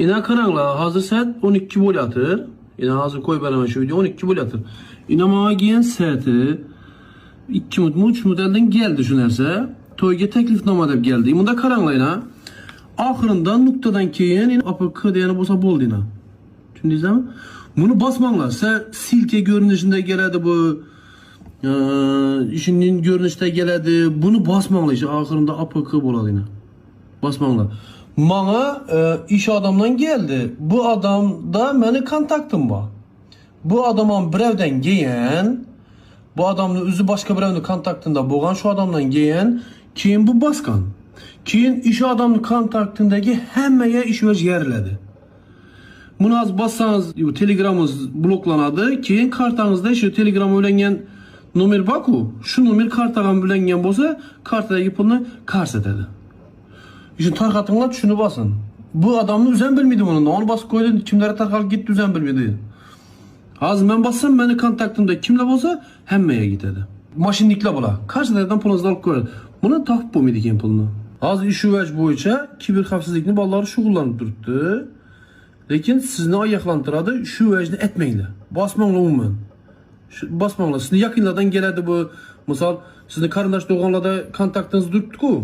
İna karangla hazır saat 12 bo'layatır. İna hazır koy beraman şu video 12 bo'layatır. İna mağa giyen saati 2 minut 3 minut elden geldi şu narsa. Toyga taklifnoma deb geldi. Bunda karanglayna. Ahırından noktadan keyin APK degani bo'lsa bo'ldi ina. Tushundingizmi? Buni bosmanglar. Silke görünüşünde geladi bu. İşinin görünüşte geladi. Bunu basmanglar. İşte ahırında APK bo'ladi ina. Basmanglar. Bana iş adamdan geldi. Bu adamda meni kontaktim var. Bu adamın birevden geyen, bu adamın özü başka birevnin kontaktında bo'lgan şu adamdan geyen, keyin bu baskan. Keyin iş adamın kontaktındaki hemmeye iş öz yeriledi. Bunu az bassanız telegramınız bloklanadı. Keyin kartanızda şu telegram ölengen nomer baku. Şu nomer kartadan ölengen bolsa kartadagi pulni kars etadi. İşte tarqatыңlar şunu basın. Bu adamı üzen bilmedi onun da. Onu basıp koydu. Kimlere tarqalıp gitti üzen bilmedi. Az ben bassam beni kontaktımda kimle olsa hemmeye gitedi. Maşinlikle bula. Karşıdan pulunuzda alıp koydu. Bunu tapıp bulmaydı ki pulunu. Az iş üvec boyunca kiber xavfsizlikni balları şug'ullanıp turibdi. Lekin sizni ogohlantiradi, shu üvecni etmanglar. Basmanglar umuman. Basmanglar. Sizni yaqinlardan keladi bu. Misol sizni qarindosh to'g'onlarda kontaktiniz turibdi-ku.